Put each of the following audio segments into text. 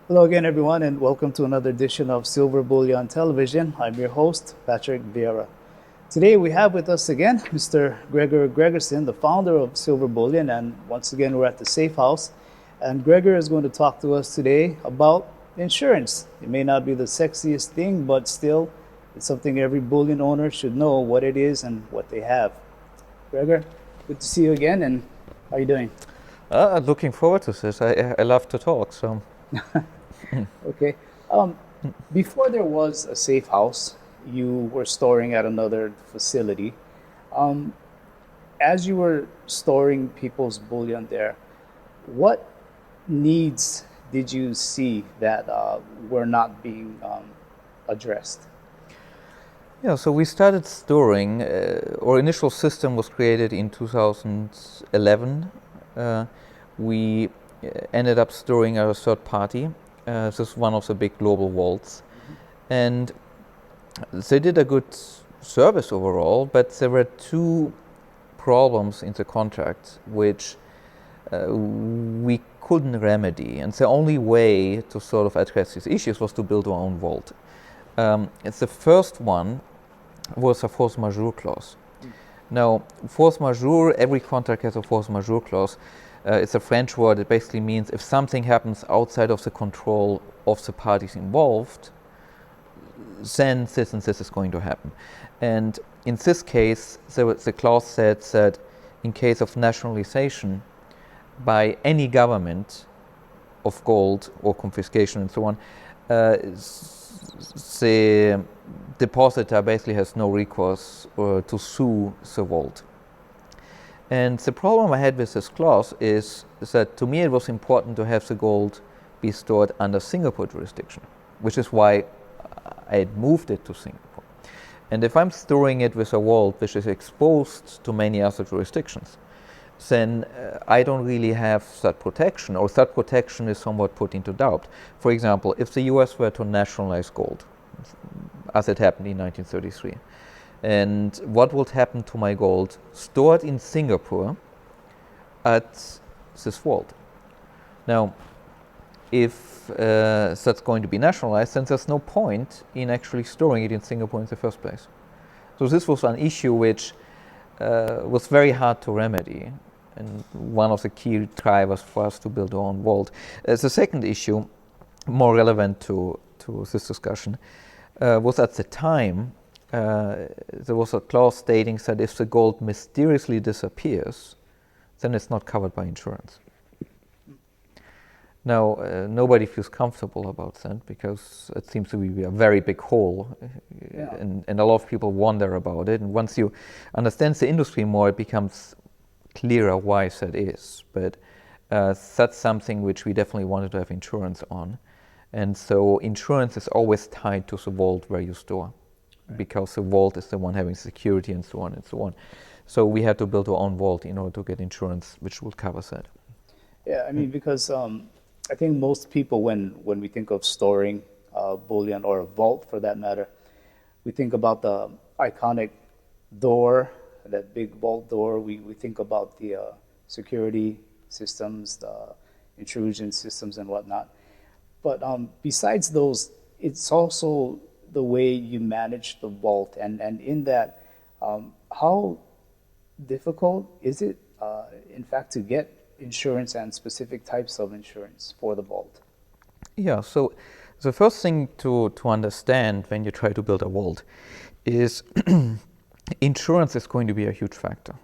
Hello again, everyone, and welcome to another edition of Silver Bullion Television. I'm your host, Patrick Vieira. Today we have with us again Mr. Gregor Gregersen, the founder of Silver Bullion, and once again we're at the Safe House. And Gregor is going to talk to us today about insurance. It may not be the sexiest thing, but still, it's something every bullion owner should know what it is and what they have. Gregor, good to see you again, and how are you doing? Looking forward to this. I love to talk, so. Okay. Before there was a safe house, you were storing at another facility. Um, as you were storing people's bullion there, what needs did you see that were not being addressed? Yeah, so we started storing. Our initial system was created in 2011. We ended up storing at a third party. This is one of the big global vaults. And they did a good service overall, but there were two problems in the contract which we couldn't remedy. And the only way to sort of address these issues was to build our own vault. It's the first one was a force majeure clause. Now, force majeure, every contract has a force majeure clause. It's a French word. It basically means if something happens outside of the control of the parties involved, then this and this is going to happen. And in this case, the clause said that in case of nationalization by any government of gold or confiscation and so on, the depositor basically has no recourse to sue the vault. And the problem I had with this clause is that to me it was important to have the gold be stored under Singapore jurisdiction, which is why I had moved it to Singapore. And if I'm storing it with a vault which is exposed to many other jurisdictions, then I don't really have that protection, or that protection is somewhat put into doubt. For example, if the US were to nationalize gold, as it happened in 1933, and what would happen to my gold stored in Singapore at this vault? Now, if that's going to be nationalized, then there's no point in actually storing it in Singapore in the first place. So this was an issue which was very hard to remedy, and one of the key drivers for us to build our own vault. The second issue, more relevant to this discussion, was at the time there was a clause stating that if the gold mysteriously disappears, then it's not covered by insurance. Now, nobody feels comfortable about that because it seems to be a very big hole, and a lot of people wonder about it. And once you understand the industry more, it becomes clearer why that is. But that's something which we definitely wanted to have insurance on. And so insurance is always tied to the vault where you store, because the vault is the one having security and so on and so on. So we had to build our own vault in order to get insurance which will cover that. Yeah, I mean, because I think most people, when we think of storing bullion, or a vault for that matter, we think about the iconic door, that big vault door. We think about the security systems, the intrusion systems and whatnot. But besides those, it's also the way you manage the vault. And in that, how difficult is it, in fact, to get insurance and specific types of insurance for the vault? Yeah, so the first thing to understand when you try to build a vault is insurance is going to be a huge factor,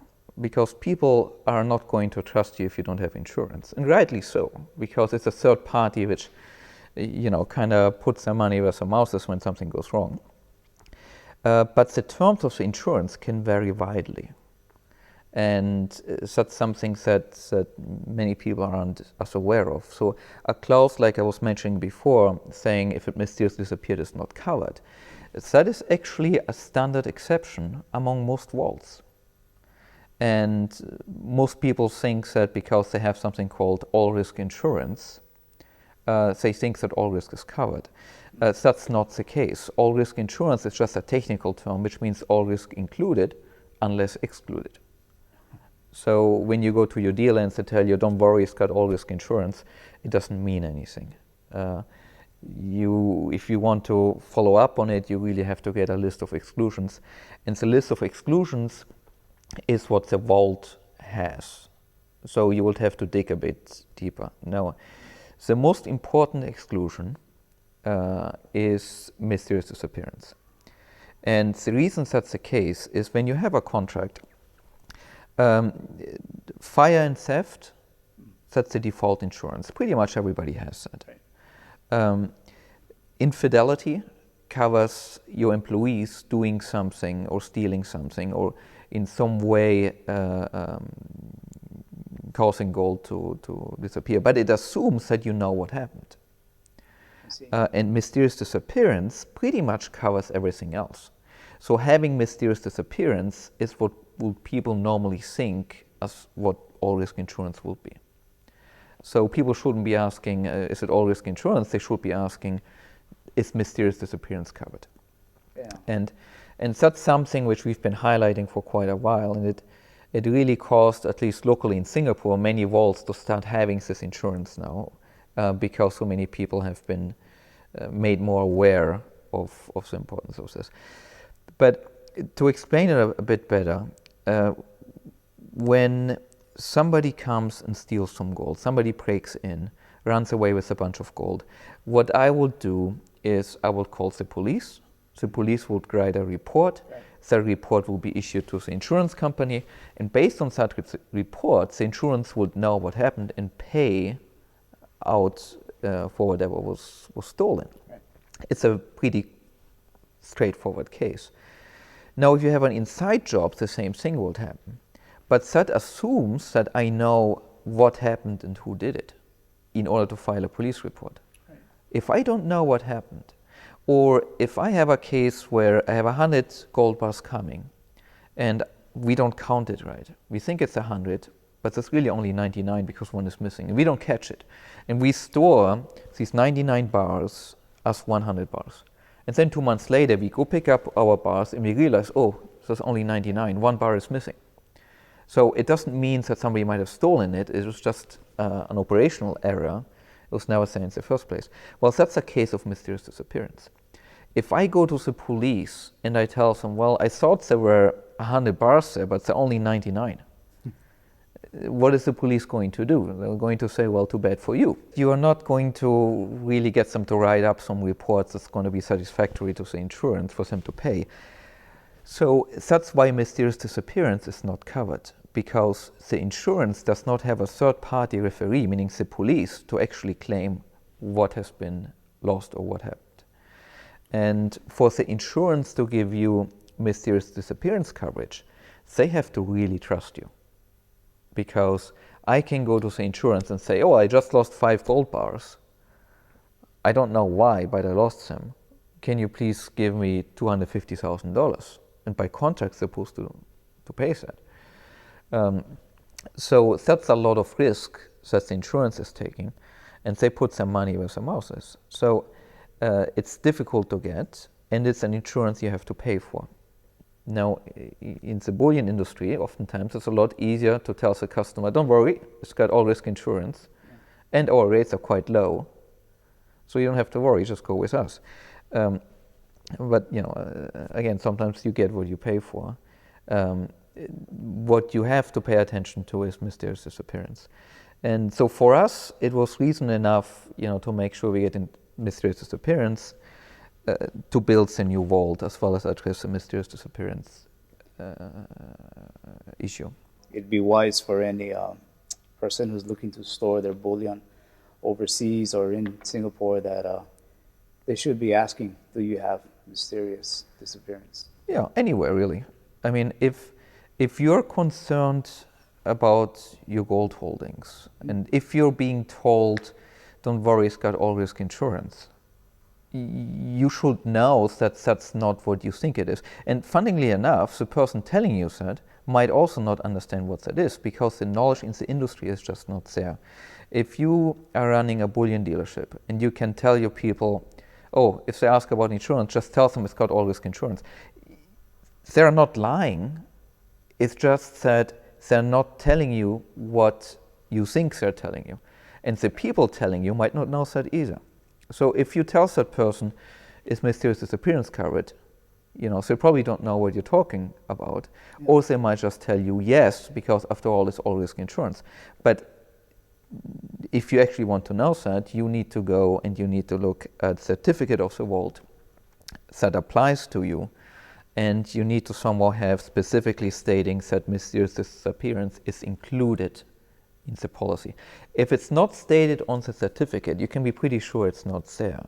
because people are not going to trust you if you don't have insurance, and rightly so, because it's a third party which, kind of puts their money where their mouth is when something goes wrong. But the terms of the insurance can vary widely. And that's something that many people aren't as aware of. So a clause, like I was mentioning before, saying if it mysteriously disappeared is not covered, that is actually a standard exception among most vaults. And most people think that because they have something called all-risk insurance, they think that all risk is covered. That's not the case. All-risk insurance is just a technical term, which means all risk included unless excluded. So when you go to your dealer and they tell you, don't worry, it's got all risk insurance, it doesn't mean anything. if you want to follow up on it, you really have to get a list of exclusions. And the list of exclusions is what the vault has. So you will have to dig a bit deeper. Now, the most important exclusion is mysterious disappearance. And the reason that's the case is when you have a contract, fire and theft, that's the default insurance. Pretty much everybody has that. Right. Infidelity covers your employees doing something or stealing something or in some way causing gold to disappear. But it assumes that you know what happened. I see. And mysterious disappearance pretty much covers everything else. So having mysterious disappearance is what would people normally think as what all risk insurance will be. So people shouldn't be asking, is it all risk insurance? They should be asking, is mysterious disappearance covered? Yeah. And that's something which we've been highlighting for quite a while, and it really caused, at least locally in Singapore, many vaults to start having this insurance now, because so many people have been made more aware of the importance of this. But to explain it a bit better, when somebody comes and steals some gold, somebody breaks in, runs away with a bunch of gold, what I would do is I would call the police. The police would write a report. Right. The report will be issued to the insurance company, and based on that report, the insurance would know what happened and pay out for whatever was stolen. Right. It's a pretty straightforward case. Now, if you have an inside job, the same thing would happen. But that assumes that I know what happened and who did it in order to file a police report. Right. If I don't know what happened, or if I have a case where I have 100 gold bars coming and we don't count it right, we think it's 100, but there's really only 99 because one is missing, and we don't catch it. And we store these 99 bars as 100 bars. And then 2 months later, we go pick up our bars and we realize, oh, there's only 99, 1 bar is missing. So it doesn't mean that somebody might have stolen it, it was just an operational error. It was never there in the first place. Well, that's a case of mysterious disappearance. If I go to the police and I tell them, well, I thought there were 100 bars there, but there are only 99. What is the police going to do? They're going to say, well, too bad for you. You are not going to really get them to write up some reports that's going to be satisfactory to the insurance for them to pay. So that's why mysterious disappearance is not covered, because the insurance does not have a third-party referee, meaning the police, to actually claim what has been lost or what happened. And for the insurance to give you mysterious disappearance coverage, they have to really trust you. Because I can go to the insurance and say, oh, I just lost 5 gold bars. I don't know why, but I lost them. Can you please give me $250,000? And by contract, they're supposed to pay that. So that's a lot of risk that the insurance is taking, and they put some money where their mouth is. So it's difficult to get, and it's an insurance you have to pay for. Now, in the bullion industry, oftentimes it's a lot easier to tell the customer, don't worry, it's got all risk insurance, and our rates are quite low, so you don't have to worry, just go with us. But, again, sometimes you get what you pay for. What you have to pay attention to is mysterious disappearance. And so for us, it was reason enough, to make sure we get in mysterious disappearance to build the new vault as well as address the mysterious disappearance issue. It'd be wise for any person who's looking to store their bullion overseas or in Singapore that they should be asking, do you have mysterious disappearance? Yeah, anywhere really. I mean, if you're concerned about your gold holdings, and if you're being told, don't worry, it's got all risk insurance, you should know that that's not what you think it is. And funnily enough, the person telling you that might also not understand what that is, because the knowledge in the industry is just not there. If you are running a bullion dealership and you can tell your people, oh, if they ask about insurance, just tell them it's got all risk insurance. They're not lying. It's just that they're not telling you what you think they're telling you. And the people telling you might not know that either. So if you tell that person is mysterious disappearance covered, so you probably don't know what you're talking about. Yeah. Or they might just tell you yes, because after all, it's all risk insurance. But if you actually want to know that, you need to go and you need to look at the certificate of the vault that applies to you. And you need to somehow have specifically stating that mysterious disappearance is included in the policy. If it's not stated on the certificate, you can be pretty sure it's not there.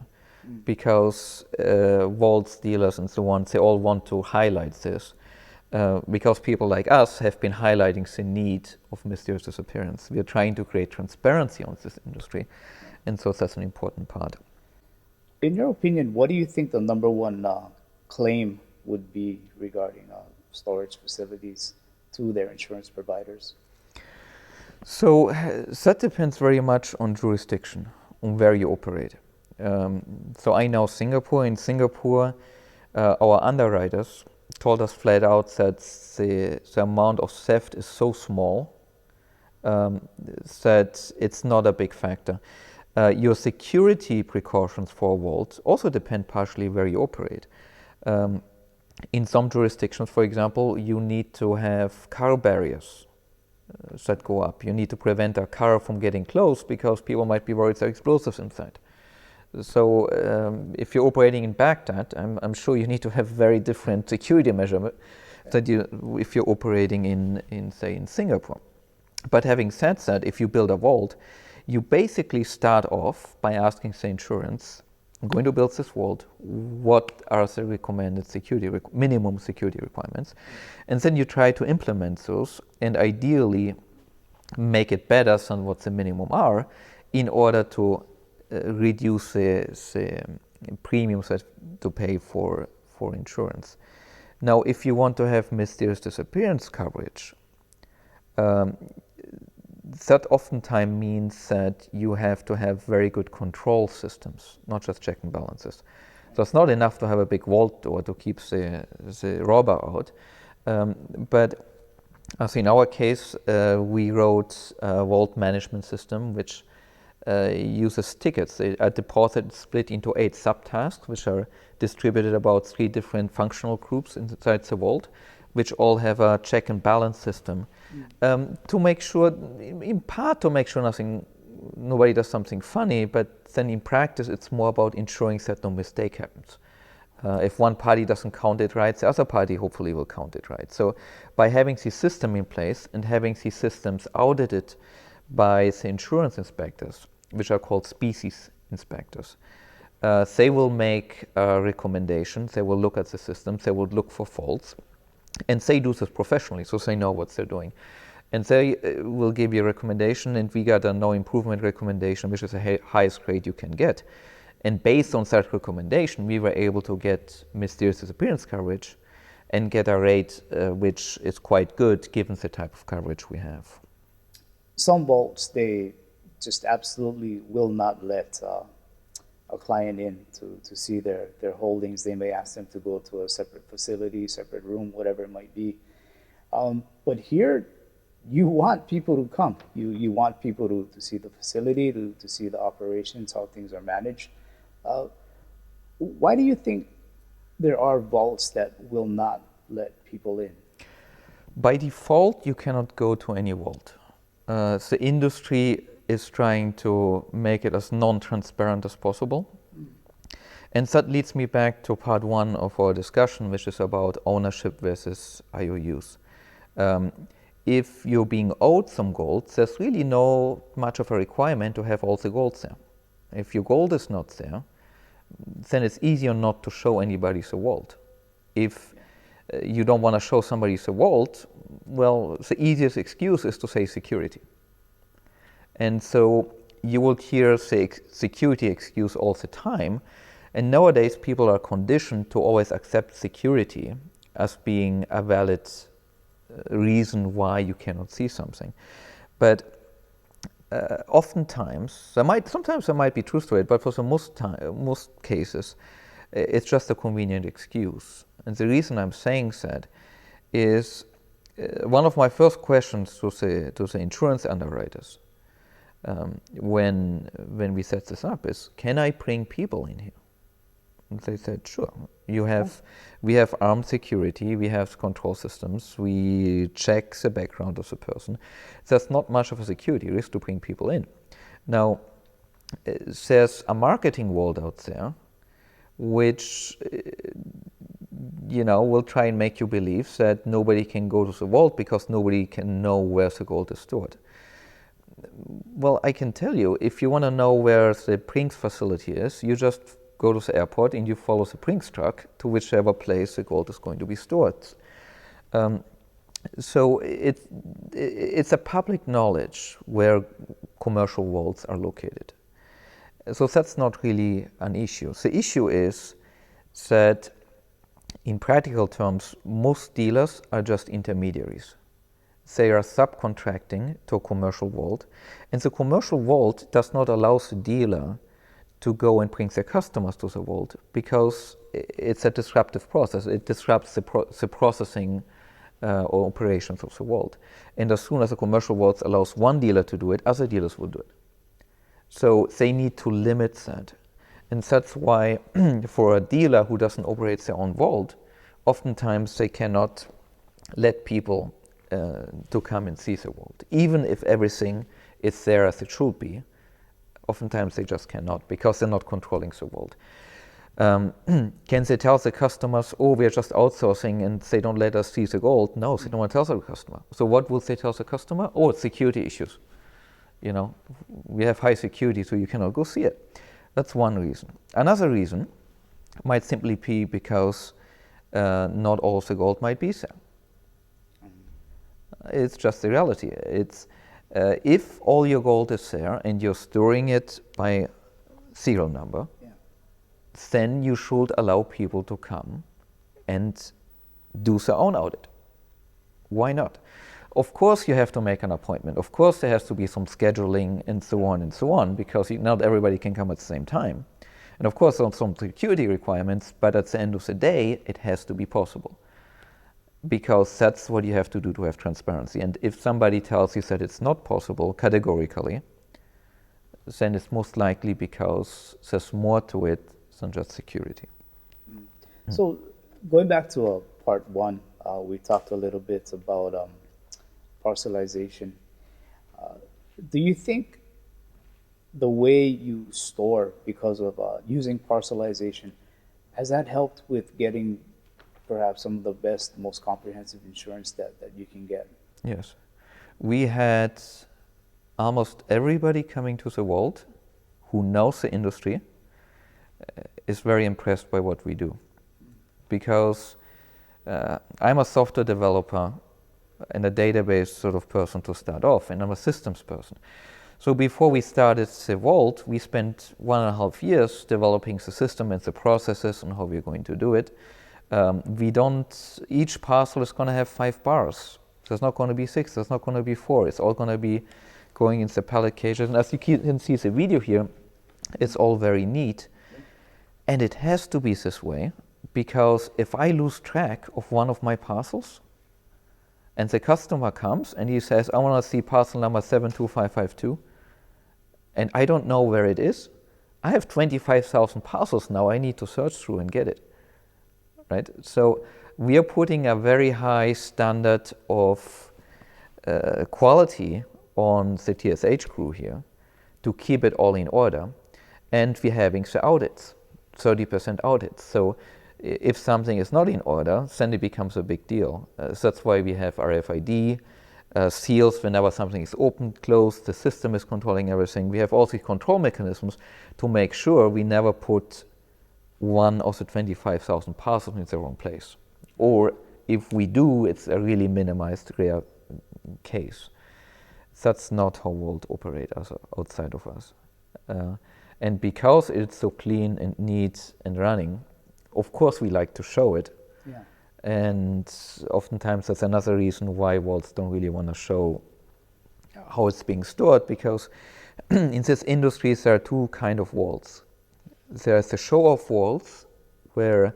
Because vault dealers and so on, they all want to highlight this. Because people like us have been highlighting the need of mysterious disappearance. We are trying to create transparency on this industry, and so that's an important part. In your opinion, what do you think the number one claim would be regarding storage facilities to their insurance providers? So that depends very much on jurisdiction, on where you operate. So I know Singapore. In Singapore, our underwriters told us flat out that the amount of theft is so small that it's not a big factor. Your security precautions for a vault also depend partially where you operate. In some jurisdictions, for example, you need to have car barriers that go up. You need to prevent a car from getting close because people might be worried there are explosives inside. So if you're operating in Baghdad, I'm sure you need to have very different security measures than if you're operating in Singapore. But having said that, if you build a vault, you basically start off by asking the insurance, I'm going to build this vault, what are the recommended minimum security requirements? And then you try to implement those and ideally make it better than what the minimum are in order to reduce the premiums that to pay for insurance. Now, if you want to have mysterious disappearance coverage, that oftentimes means that you have to have very good control systems, not just check and balances. So it's not enough to have a big vault door to keep the robber out. But as in our case, we wrote a vault management system which uses tickets. A deposit is split into 8 subtasks, which are distributed about 3 different functional groups inside the vault, which all have a check and balance system to make sure, in part to make sure nobody does something funny, but then in practice it's more about ensuring that no mistake happens. If one party doesn't count it right, the other party hopefully will count it right. So by having the system in place and having these systems audited by the insurance inspectors, which are called species inspectors, they will make recommendations, they will look at the systems, they will look for faults, and they do this professionally, so they know what they're doing. And they will give you a recommendation, and we got a no improvement recommendation, which is the highest grade you can get. And based on that recommendation, we were able to get mysterious disappearance coverage and get a rate which is quite good given the type of coverage we have. Some vaults, they just absolutely will not let a client in to see their holdings. They may ask them to go to a separate facility, separate room, whatever it might be. But here, you want people to come. You want people to see the facility, to see the operations, how things are managed. Why do you think there are vaults that will not let people in? By default, you cannot go to any vault. The industry is trying to make it as non-transparent as possible. And that leads me back to part 1 of our discussion, which is about ownership versus IOUs. If you're being owed some gold, there's really no much of a requirement to have all the gold there. If your gold is not there, then it's easier not to show anybody the vault. If you don't want to show somebody the vault, well, the easiest excuse is to say security. And so you will hear the security excuse all the time. And nowadays, people are conditioned to always accept security as being a valid reason why you cannot see something. But oftentimes, sometimes there might be truth to it, but for the most cases, it's just a convenient excuse. And the reason I'm saying that is one of my first questions to the insurance underwriters when we set this up is, can I bring people in here? And they said, sure. We have armed security, we have control systems, we check the background of the person. There's not much of a security risk to bring people in. Now, there's a marketing world out there which will try and make you believe that nobody can go to the vault because nobody can know where the gold is stored. Well, I can tell you, if you want to know where the Brinks facility is, you just go to the airport and you follow the Brinks truck to whichever place the gold is going to be stored. So it's a public knowledge where commercial vaults are located. So that's not really an issue. The issue is that in practical terms, most dealers are just intermediaries. They are subcontracting to a commercial vault, and the commercial vault does not allow the dealer to go and bring their customers to the vault because it's a disruptive process. It disrupts the processing or operations of the vault. And as soon as a commercial vault allows one dealer to do it, other dealers will do it. So they need to limit that. And that's why for a dealer who doesn't operate their own vault, oftentimes they cannot let people to come and see the vault. Even if everything is there as it should be, oftentimes they just cannot because they're not controlling the vault. Can they tell the customers, oh, we're just outsourcing and they don't let us see the gold? No, they don't want to tell the customer. So what will they tell the customer? Oh, it's security issues. We have high security, so you cannot go see it. That's one reason. Another reason might simply be because not all of the gold might be there. It's just the reality. It's if all your gold is there and you're storing it by serial number, then you should allow people to come and do their own audit. Why not? Of course you have to make an appointment. Of course there has to be some scheduling and so on, because not everybody can come at the same time. And of course there are some security requirements, but at the end of the day, it has to be possible. Because that's what you have to do to have transparency. And if somebody tells you that it's not possible categorically, then it's most likely because there's more to it than just security. So going back to part one, we talked a little bit about parcelization. Do you think the way you store because of using parcelization, has that helped with getting perhaps some of the best, most comprehensive insurance that you can get? Yes. We had almost everybody coming to the vault who knows the industry is very impressed by what we do. Because I'm a software developer and a database sort of person to start off, and I'm a systems person. So before we started the vault, we spent 1.5 years developing the system and the processes and how we're going to do it. Each parcel is going to have 5 bars. There's not going to be 6, there's not going to be 4. It's all going to be going in the pallet cages. And as you can see the video here, it's all very neat. And it has to be this way, because if I lose track of one of my parcels, and the customer comes and he says, I want to see parcel number 72552, and I don't know where it is, I have 25,000 parcels now I need to search through and get it. Right? So we are putting a very high standard of quality on the TSH crew here to keep it all in order. And we're having the audits, 30% audits. So if something is not in order, then it becomes a big deal. So that's why we have RFID, seals whenever something is opened, closed, the system is controlling everything. We have also control mechanisms to make sure we never put one of the 25,000 parcels in the wrong place. Or if we do, it's a really minimized rare case. That's not how Vault operate outside of us. And because it's so clean and neat and running, of course we like to show it. Yeah. And oftentimes that's another reason why vaults don't really want to show how it's being stored, because in this industry there are 2 kinds of vaults. There's the show-off vaults where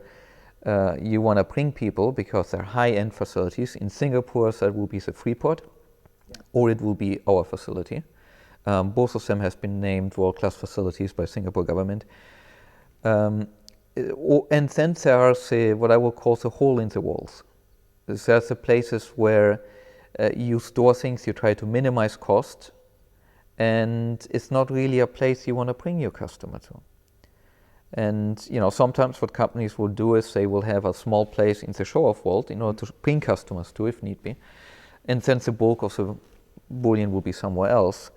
you want to bring people because they're high-end facilities. In Singapore, that will be the Freeport, or it will be our facility. Both of them has been named world-class facilities by Singapore government. And then there are what I will call the hole in the walls. There's the places where you store things, you try to minimize cost, and it's not really a place you want to bring your customer to. And sometimes what companies will do is they will have a small place in the show-off vault in order to bring customers to, if need be, and then the bulk of the bullion will be somewhere else.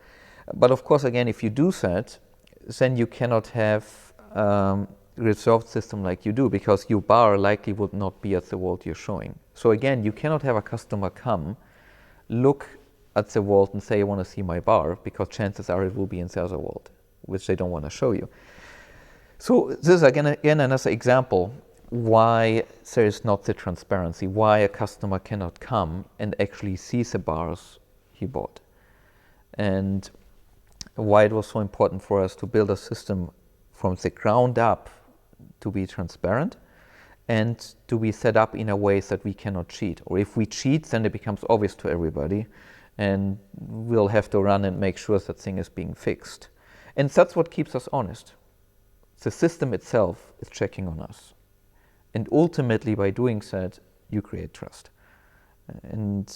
But of course, again, if you do that, then you cannot have reserved system like you do, because your bar likely would not be at the vault you're showing. So again, you cannot have a customer come, look at the vault and say, I want to see my bar, because chances are it will be in the other vault, which they don't want to show you. So this is again another example why there is not the transparency, why a customer cannot come and actually see the bars he bought. And why it was so important for us to build a system from the ground up to be transparent and to be set up in a way that we cannot cheat. Or if we cheat, then it becomes obvious to everybody, and we'll have to run and make sure that thing is being fixed. And that's what keeps us honest. The system itself is checking on us. And ultimately, by doing that, you create trust. And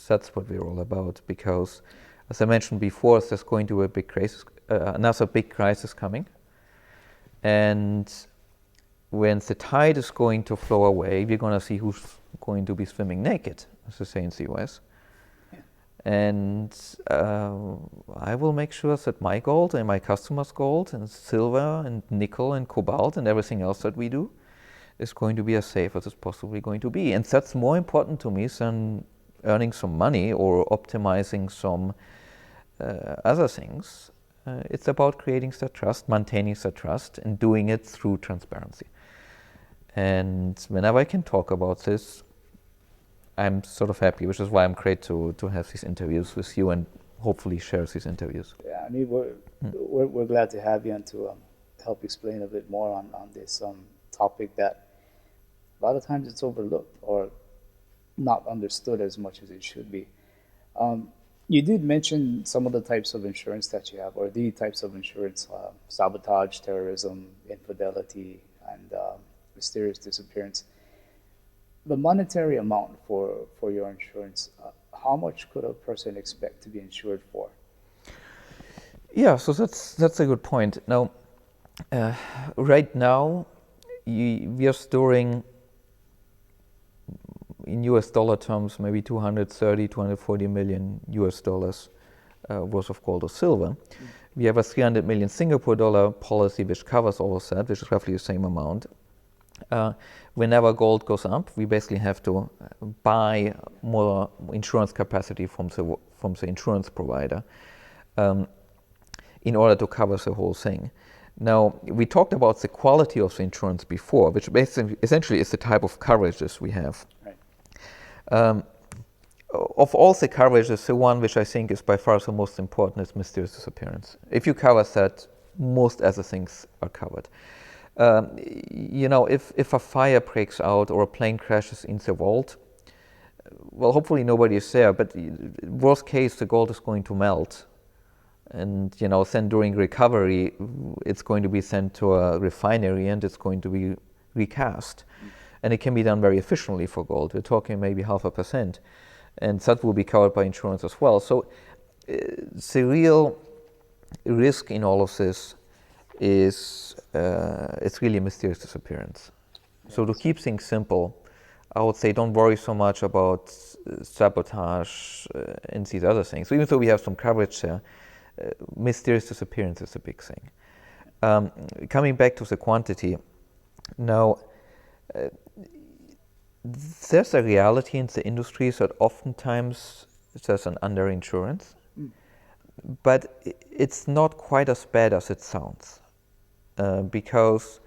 that's what we're all about, because, as I mentioned before, there's going to be a big crisis, another big crisis coming. And when the tide is going to flow away, we're going to see who's going to be swimming naked, as they say in the US. And I will make sure that my gold and my customers' gold and silver and nickel and cobalt and everything else that we do is going to be as safe as it's possibly going to be. And that's more important to me than earning some money or optimizing some other things. It's about creating that trust, maintaining that trust, and doing it through transparency. And whenever I can talk about this, I'm sort of happy, which is why I'm great to have these interviews with you and hopefully share these interviews. Yeah, I mean, we're glad to have you and to help explain a bit more on this topic that a lot of times it's overlooked or not understood as much as it should be. You did mention some of the types of insurance that you have, or the types of insurance: sabotage, terrorism, infidelity, and mysterious disappearance. The monetary amount for your insurance, how much could a person expect to be insured for? Yeah, so that's a good point. Now, right now, we are storing, in US dollar terms, maybe 230, 240 million US dollars worth of gold or silver. We have a 300 million Singapore dollar policy which covers all of that, which is roughly the same amount. Whenever gold goes up, we basically have to buy more insurance capacity from the insurance provider in order to cover the whole thing. Now, we talked about the quality of the insurance before, which basically essentially is the type of coverages we have. Right. Of all the coverages, the one which I think is by far the most important is mysterious disappearance. If you cover that, most other things are covered. If a fire breaks out or a plane crashes in the vault, well, hopefully nobody is there, but worst case, the gold is going to melt. And, then during recovery, it's going to be sent to a refinery and it's going to be recast. And it can be done very efficiently for gold. We're talking maybe 0.5%. And that will be covered by insurance as well. So the real risk in all of this is it's really a mysterious disappearance. So to keep things simple, I would say don't worry so much about sabotage and these other things. So even though we have some coverage there, mysterious disappearance is a big thing. Coming back to the quantity, now there's a reality in the industry that oftentimes there's an underinsurance, but it's not quite as bad as it sounds. Because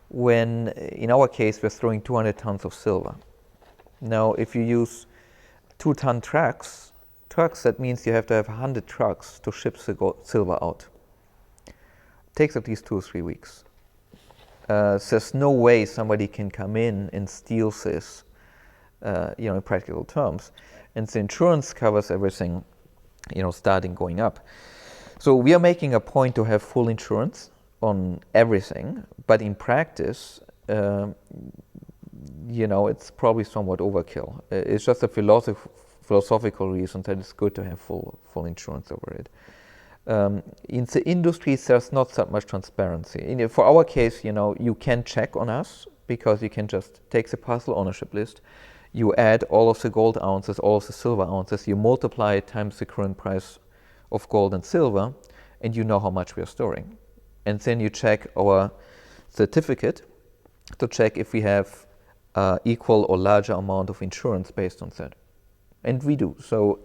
when, in our case, we're throwing 200 tons of silver. Now, if you use 2-ton trucks, that means you have to have 100 trucks to ship the silver out. It takes at least 2 or 3 weeks. There's no way somebody can come in and steal this, in practical terms. And the insurance covers everything, starting going up. So we are making a point to have full insurance on everything, but in practice, it's probably somewhat overkill. It's just a philosophical reason that it's good to have full insurance over it. In the industries, there's not that much transparency. For our case, you can check on us because you can just take the parcel ownership list, you add all of the gold ounces, all of the silver ounces, you multiply it times the current price of gold and silver, and you know how much we are storing. And then you check our certificate to check if we have equal or larger amount of insurance based on that. And we do. So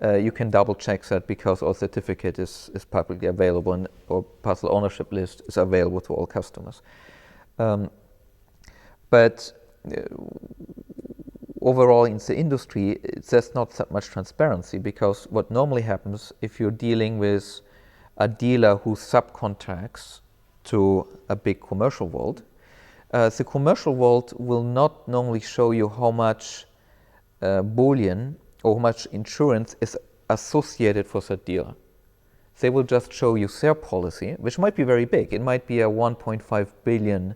you can double check that because our certificate is publicly available and our parcel ownership list is available to all customers. But overall in the industry, there's not that much transparency because what normally happens if you're dealing with a dealer who subcontracts to a big commercial vault, the commercial vault will not normally show you how much bullion or how much insurance is associated for that dealer. They will just show you their policy, which might be very big. It might be a 1.5 billion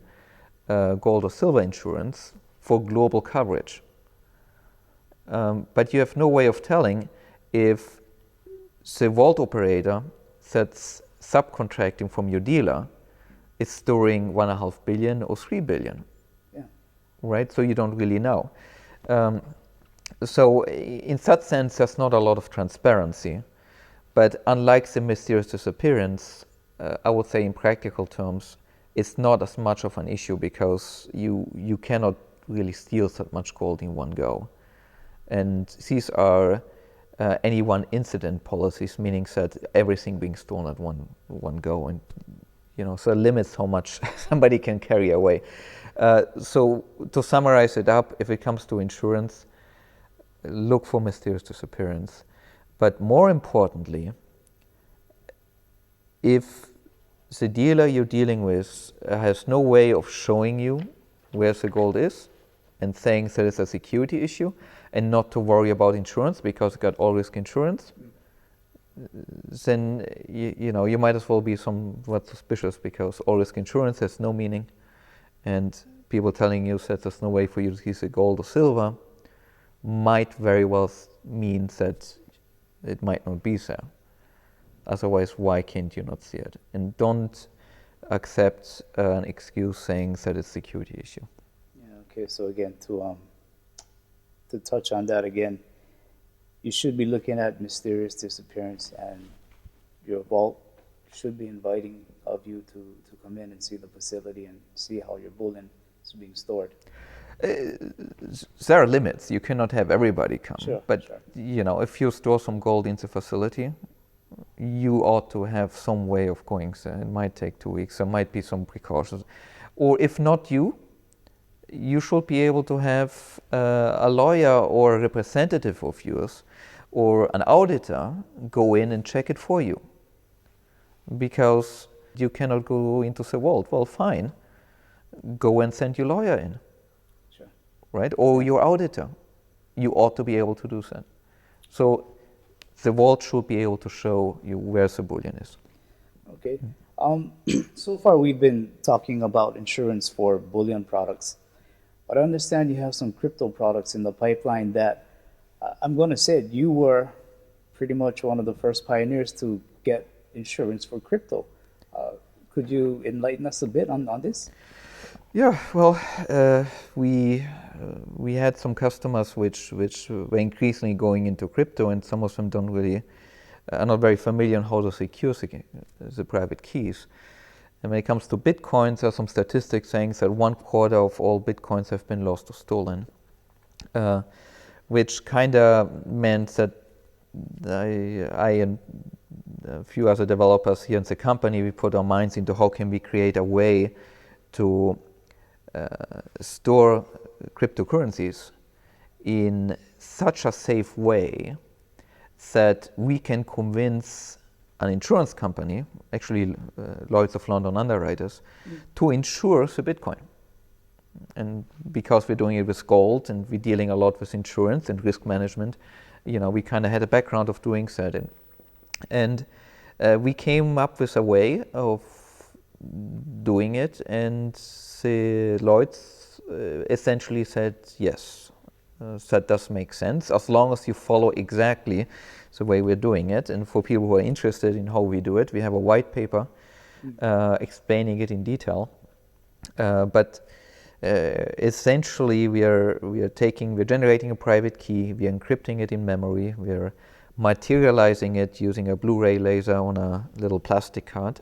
gold or silver insurance for global coverage. But you have no way of telling if the vault operator that's subcontracting from your dealer is storing 1.5 billion or 3 billion. Yeah. Right? So you don't really know. So in that sense, there's not a lot of transparency. But unlike the mysterious disappearance, I would say in practical terms, it's not as much of an issue because you cannot really steal that much gold in one go. And these are any one incident policies, meaning that everything being stolen at one go, and so it limits how much somebody can carry away. So to summarize it up, if it comes to insurance, look for mysterious disappearance. But more importantly, if the dealer you're dealing with has no way of showing you where the gold is and saying that it's a security issue and not to worry about insurance because you got all risk insurance, then you might as well be somewhat suspicious because all risk insurance has no meaning, and people telling you that there's no way for you to see the gold or silver might very well mean that it might not be there. Otherwise, why can't you not see it? And don't accept an excuse saying that it's a security issue. Yeah. Okay. So again, to touch on that again, you should be looking at mysterious disappearance, and your vault should be inviting of you to come in and see the facility and see how your bullion is being stored. There are limits. You cannot have everybody come. Sure, but sure. If you store some gold in the facility, you ought to have some way of going there. It might take 2 weeks. There might be some precautions. Or if not you should be able to have a lawyer or a representative of yours or an auditor go in and check it for you. Because you cannot go into the vault. Well, fine. Go and send your lawyer in. Sure. Right? Or your auditor. You ought to be able to do that. So the vault should be able to show you where the bullion is. Okay. So far we've been talking about insurance for bullion products, but I understand you have some crypto products in the pipeline that I'm going to say it, you were pretty much one of the first pioneers to get insurance for crypto. Could you enlighten us a bit on this? Yeah, well, we had some customers which were increasingly going into crypto, and some of them are not very familiar on how to secure the private keys. And when it comes to Bitcoins, there are some statistics saying that 1/4 of all Bitcoins have been lost or stolen, which kind of meant that I and a few other developers here in the company, we put our minds into how can we create a way to store cryptocurrencies in such a safe way that we can convince an insurance company, actually Lloyd's of London underwriters, to insure the Bitcoin. And because we're doing it with gold and we're dealing a lot with insurance and risk management, we kind of had a background of doing that. And We came up with a way of doing it, and the Lloyds essentially said yes. That does make sense as long as you follow exactly the way we're doing it. And for people who are interested in how we do it, we have a white paper explaining it in detail. But essentially, we're generating a private key, we're encrypting it in memory, we're materializing it using a Blu-ray laser on a little plastic card.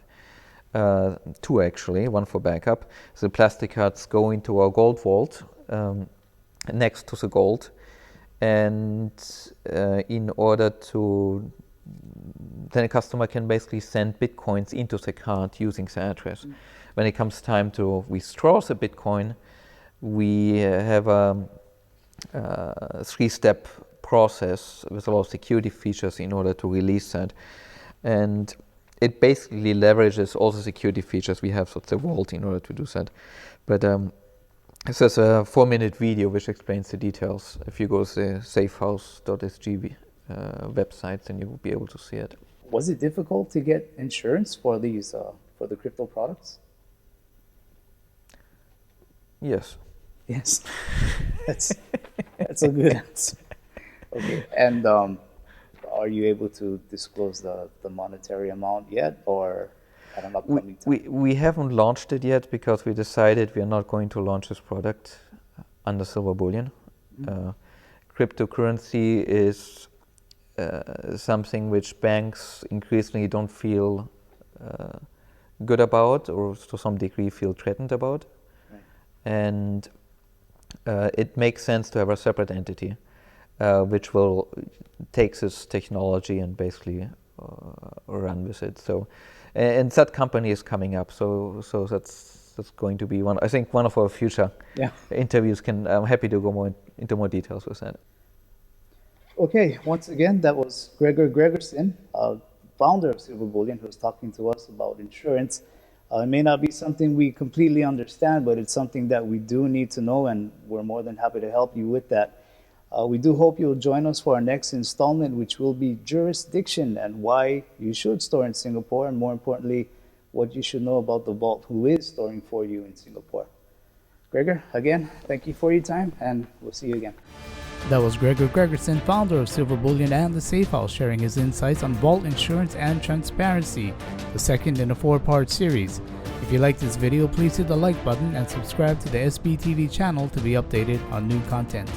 Two actually, one for backup. The plastic cards go into our gold vault next to the gold, and in order to, then a customer can basically send bitcoins into the card using the address. When it comes time to withdraw the bitcoin, we have a three-step process with a lot of security features in order to release that. And it basically leverages all the security features we have with the vault in order to do that. But this is a 4-minute video which explains the details. If you go to the safehouse.sg website, then you will be able to see it. Was it difficult to get insurance for these for the crypto products? Yes. Yes, that's a good answer. Okay, and are you able to disclose the monetary amount yet, or at an upcoming time? We haven't launched it yet because we decided we are not going to launch this product under Silver Bullion. Cryptocurrency is something which banks increasingly don't feel good about, or to some degree feel threatened about. Right. And it makes sense to have a separate entity which will take this technology and basically run with it. So, and that company is coming up. So that's going to be one. I think one of our future interviews can. I'm happy to go into more details with that. Okay, once again, that was Gregor Gregersen, founder of Silver Bullion, who was talking to us about insurance. It may not be something we completely understand, but it's something that we do need to know, and we're more than happy to help you with that. We do hope you'll join us for our next installment, which will be jurisdiction and why you should store in Singapore, and more importantly, what you should know about the vault who is storing for you in Singapore. Gregor, again, thank you for your time, and we'll see you again. That was Gregor Gregersen, founder of Silver Bullion and the Safe House, sharing his insights on vault insurance and transparency, the second in a 4-part series. If you like this video, please hit the like button and subscribe to the SBTV channel to be updated on new content.